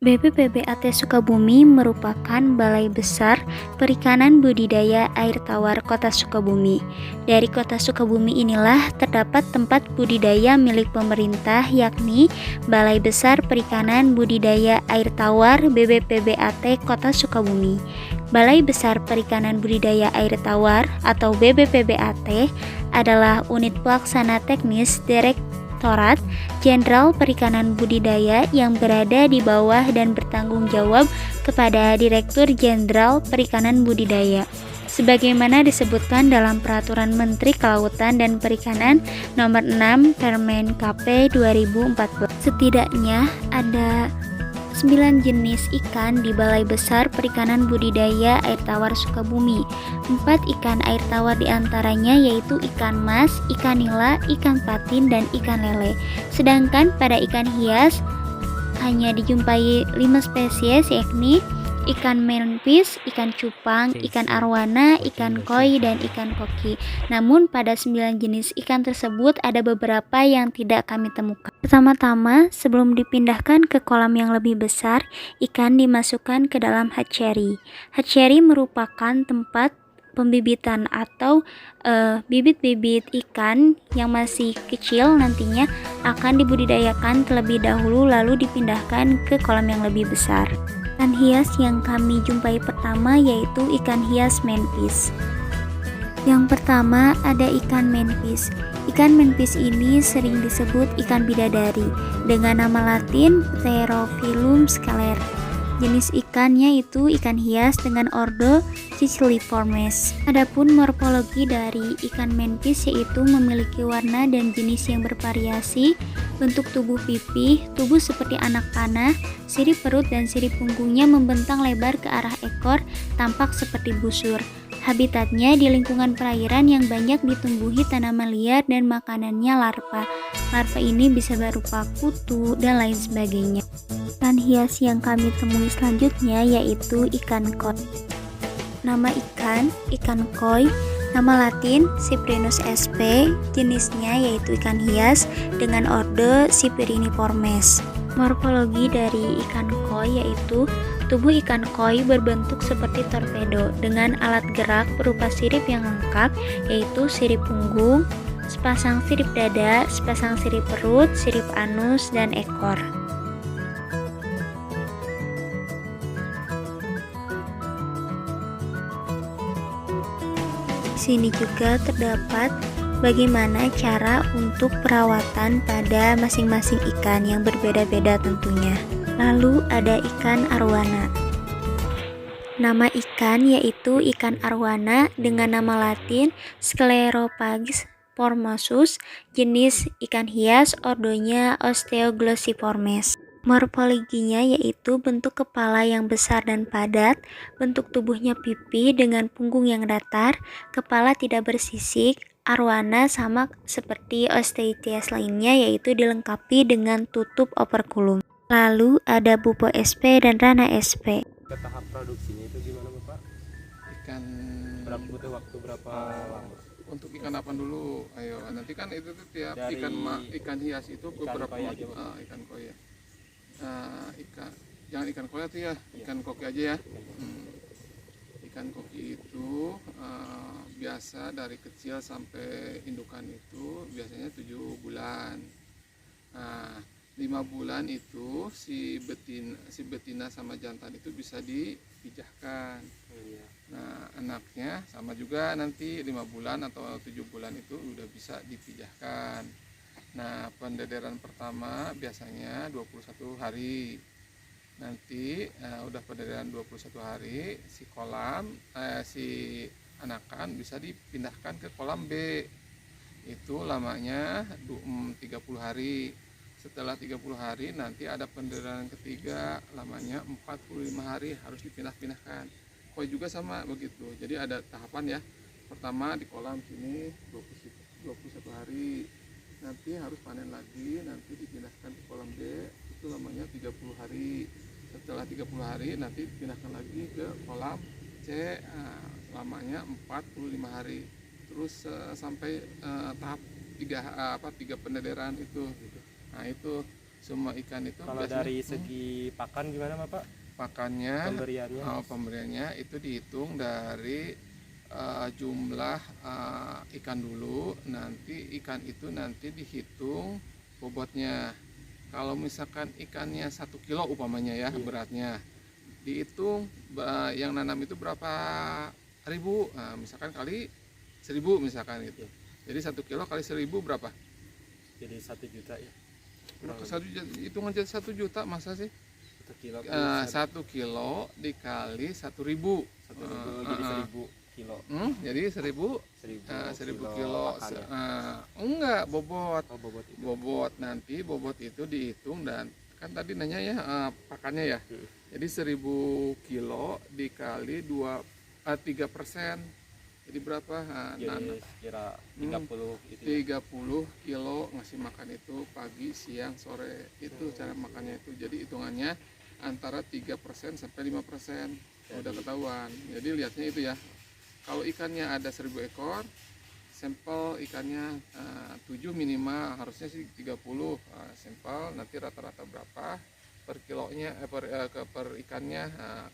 BPPBAT Sukabumi merupakan Balai Besar Perikanan Budidaya Air Tawar Kota Sukabumi. Dari Kota Sukabumi inilah terdapat tempat budidaya milik pemerintah, yakni Balai Besar Perikanan Budidaya Air Tawar BPPBAT Kota Sukabumi. Balai Besar Perikanan Budidaya Air Tawar atau BPPBAT adalah unit pelaksana teknis Direktorat Jenderal Perikanan Budidaya yang berada di bawah dan bertanggung jawab kepada Direktur Jenderal Perikanan Budidaya. Sebagaimana disebutkan dalam Peraturan Menteri Kelautan dan Perikanan Nomor 6 Permen KP 2014. Setidaknya ada 9 jenis ikan di Balai Besar Perikanan Budidaya Air Tawar Sukabumi. 4 ikan air tawar diantaranya yaitu ikan mas, ikan nila, ikan patin, dan ikan lele. Sedangkan pada ikan hias hanya dijumpai 5 spesies, yakni ikan menpis, ikan cupang, ikan arwana, ikan koi, dan ikan koki. Namun pada 9 jenis ikan tersebut ada beberapa yang tidak kami temukan. Pertama-tama, sebelum dipindahkan ke kolam yang lebih besar, ikan dimasukkan ke dalam hatchery. Hatchery merupakan tempat pembibitan atau bibit-bibit ikan yang masih kecil nantinya akan dibudidayakan terlebih dahulu lalu dipindahkan ke kolam yang lebih besar. Ikan hias yang kami jumpai pertama yaitu ikan hias menpis. Yang pertama ada ikan menpis. Ikan menpis ini sering disebut ikan bidadari dengan nama latin Pterophyllum scaler. Jenis ikannya itu ikan hias dengan ordo Cichliformes. Adapun morfologi dari ikan menpis yaitu memiliki warna dan jenis yang bervariasi, bentuk tubuh pipih, tubuh seperti anak panah, sirip perut dan sirip punggungnya membentang lebar ke arah ekor, tampak seperti busur. Habitatnya di lingkungan perairan yang banyak ditumbuhi tanaman liar dan makanannya larva. Larva ini bisa berupa kutu dan lain sebagainya. Ikan hias yang kami temui selanjutnya yaitu ikan koi. Nama ikan koi, nama latin Cyprinus sp, jenisnya yaitu ikan hias dengan ordo Cypriniformes. Morfologi dari ikan koi yaitu tubuh ikan koi berbentuk seperti torpedo dengan alat gerak berupa sirip yang lengkap yaitu sirip punggung, sepasang sirip dada, sepasang sirip perut, sirip anus, dan ekor. Di sini juga terdapat bagaimana cara untuk perawatan pada masing-masing ikan yang berbeda-beda tentunya. Lalu ada ikan arwana. Nama ikan yaitu ikan arwana dengan nama latin Sclerophagus formosus, jenis ikan hias, ordonya Osteoglossiformes. Morfologinya yaitu bentuk kepala yang besar dan padat, bentuk tubuhnya pipih dengan punggung yang datar, kepala tidak bersisik. Arwana sama seperti Osteichthyes lainnya yaitu dilengkapi dengan tutup operculum. Lalu ada Bupo SP dan Rana SP. Ke tahap produksinya itu gimana Bapak? Ikan Butuh waktu berapa lama? untuk ikan apa dulu? Ayo, nanti kan itu tuh tiap Dari ikan hias itu beberapa koi aja, Pak. ikan koi ya. Jangan ikan koi tuh ya, ikan koki aja ya. Ikan koki itu biasa dari kecil sampai indukan itu biasanya 7 bulan. Nah, 5 bulan itu si betina sama jantan itu bisa dipijahkan. Nah, anaknya sama juga nanti 5 bulan atau 7 bulan itu udah bisa dipijahkan. Nah, pendederan pertama biasanya 21 hari. Nanti udah pendederan 21 hari, si anakan bisa dipindahkan ke kolam B. Itu lamanya 30 hari. Setelah 30 hari nanti ada pendederan ketiga, lamanya 45 hari harus dipindah-pindahkan. Koi juga sama begitu. Jadi ada tahapan ya. Pertama di kolam sini 21 hari. Nanti harus panen lagi, nanti dipindahkan ke kolam B, itu lamanya 30 hari. Setelah 30 hari nanti dipindahkan lagi ke kolam C, lamanya 45 hari. Terus sampai tahap 3 pendederan itu. Nah, itu Semua ikan itu Kalau biasanya, dari segi pakan gimana Bapak? pakannya, Pemberiannya? pemberiannya itu dihitung dari jumlah ikan dulu. Nanti ikan itu nanti dihitung bobotnya. Kalau misalkan ikannya 1 kilo upamanya ya, Iya. beratnya dihitung yang nanam itu berapa ribu. Nah, misalkan kali 1000 misalkan gitu. Jadi 1 kilo kali 1000 berapa? Jadi 1 juta ya. Berapa? Hitung aja 1 juta masa sih? 1 kilo. 1 kilo dikali 1000. 1.000 jadi 1.000 kilo. Jadi 1000 kilo. pakannya. Enggak, bobot. Oh, bobot itu. Bobot itu dihitung, dan kan tadi nanya ya pakannya ya. Hmm. Jadi 1000 kilo dikali 3%. Jadi berapa? Jadi sekira 30 gitu ya. 30 kilo ngasih makan itu pagi, siang, sore. Itu cara makannya itu. Jadi hitungannya antara 3% sampai 5%. Udah ketahuan. Jadi lihatnya itu ya. Kalau ikannya ada 1000 ekor, sampel ikannya 7 minimal, harusnya sih 30 sampel. Nanti rata-rata berapa per kilonya, per ikannya,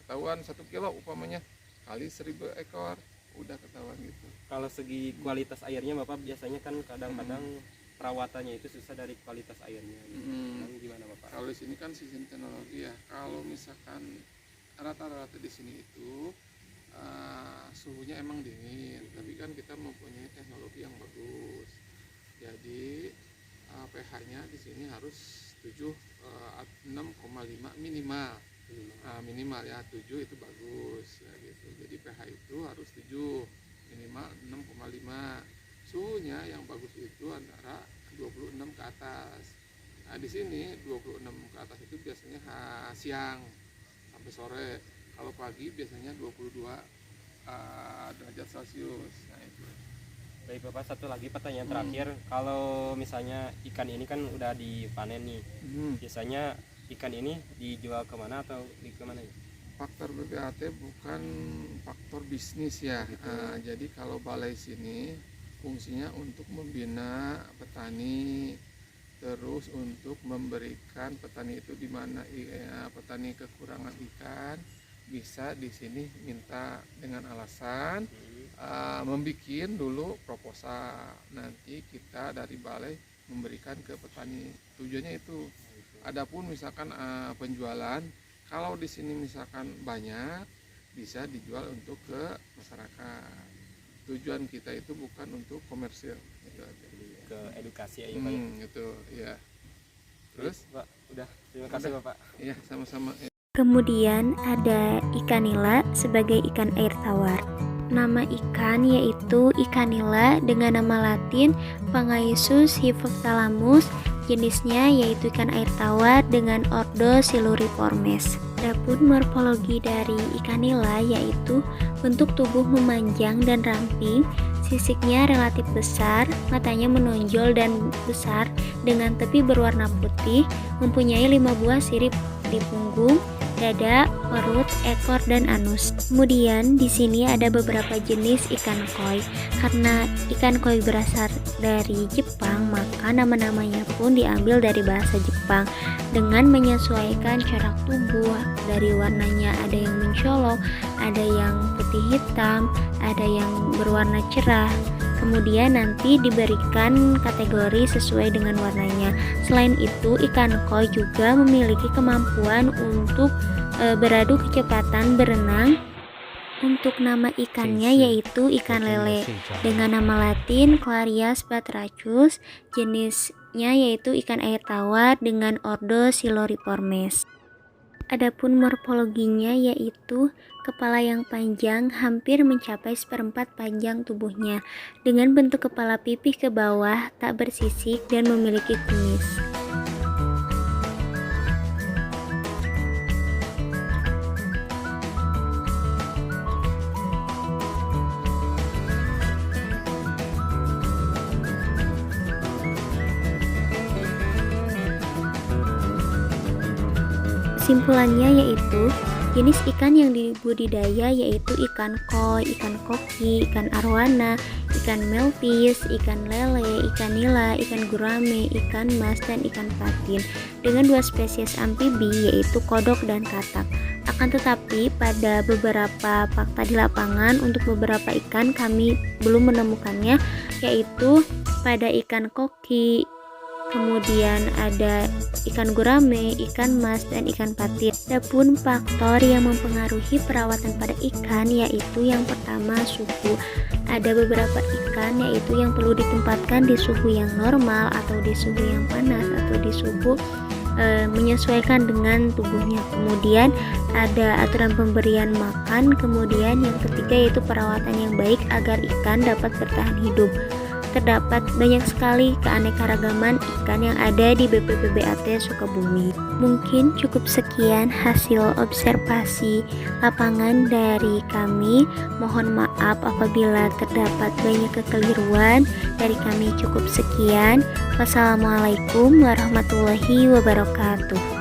ketahuan 1 kilo upamanya kali 1000 ekor, udah ketahuan gitu. Kalau segi kualitas airnya Bapak, biasanya kan kadang-kadang perawatannya itu susah dari kualitas airnya gitu. Kan gimana Bapak? Kalau di sini kan sistem teknologi ya. Kalau misalkan rata-rata di sini itu suhunya emang dingin, tapi kan kita mempunyai teknologi yang bagus. Jadi pH-nya di sini harus 6,5 minimal. Minimal ya, 7 itu bagus ya gitu. Jadi pH itu harus 7, minimal 6,5. Suhunya yang bagus itu antara 26 ke atas. Nah, di sini 26 ke atas itu biasanya siang sampai sore. Kalau pagi biasanya 22 derajat Celcius. Nah, itu. Baik Bapak, satu lagi pertanyaan terakhir. Kalau misalnya ikan ini kan udah dipanen nih, biasanya ikan ini dijual kemana atau di kemana ya? Faktor BPAT bukan faktor bisnis ya. Jadi kalau balai sini fungsinya untuk membina petani, terus untuk memberikan petani itu di mana petani kekurangan ikan bisa di sini minta dengan alasan membuat dulu proposal, nanti kita dari balai memberikan ke petani. Tujuannya itu. Adapun misalkan penjualan, kalau di sini misalkan banyak bisa dijual untuk ke masyarakat. Tujuan kita itu bukan untuk komersil, itu aja. Ke edukasi aja Pak ya. Gitu ya. Terus Pak, udah, terima kasih Bapak. ya sama-sama. Kemudian ada ikan nila sebagai ikan air tawar. Nama ikan yaitu ikan nila dengan nama latin Pangaisus hypophtalamus. Jenisnya yaitu ikan air tawar dengan ordo Siluriformes. Adapun morfologi dari ikan nila yaitu bentuk tubuh memanjang dan ramping, sisiknya relatif besar, matanya menonjol dan besar dengan tepi berwarna putih, mempunyai 5 buah sirip di punggung, dada, perut, ekor, dan anus. Kemudian di sini ada beberapa jenis ikan koi. Karena ikan koi berasal dari Jepang, maka nama-namanya pun diambil dari bahasa Jepang dengan menyesuaikan corak tubuh. Dari warnanya ada yang mencolok, ada yang putih hitam, ada yang berwarna cerah. Kemudian nanti diberikan kategori sesuai dengan warnanya. Selain itu, ikan koi juga memiliki kemampuan untuk beradu kecepatan berenang. Untuk nama ikannya yaitu ikan lele dengan nama latin Clarias batrachus. Jenisnya yaitu ikan air tawar dengan ordo Siluriformes. Adapun morfologinya yaitu kepala yang panjang hampir mencapai 1/4 panjang tubuhnya, dengan bentuk kepala pipih ke bawah, tak bersisik dan memiliki kumis. Kesimpulannya yaitu jenis ikan yang dibudidaya yaitu ikan koi, ikan koki, ikan arwana, ikan melfish, ikan lele, ikan nila, ikan gurame, ikan mas, dan ikan patin dengan 2 spesies amfibi yaitu kodok dan katak. Akan tetapi pada beberapa fakta di lapangan untuk beberapa ikan kami belum menemukannya, yaitu pada ikan koki, kemudian ada ikan gurame, ikan mas, dan ikan patin. Adapun faktor yang mempengaruhi perawatan pada ikan yaitu yang pertama suhu. Ada beberapa ikan yaitu yang perlu ditempatkan di suhu yang normal atau di suhu yang panas atau di suhu menyesuaikan dengan tubuhnya. Kemudian ada aturan pemberian makan. Kemudian yang ketiga yaitu perawatan yang baik agar ikan dapat bertahan hidup. Terdapat banyak sekali keanekaragaman ikan yang ada di BPPBAT Sukabumi. Mungkin cukup sekian hasil observasi lapangan dari kami. Mohon maaf apabila terdapat banyak kekeliruan. Dari kami cukup sekian. Wassalamualaikum warahmatullahi wabarakatuh.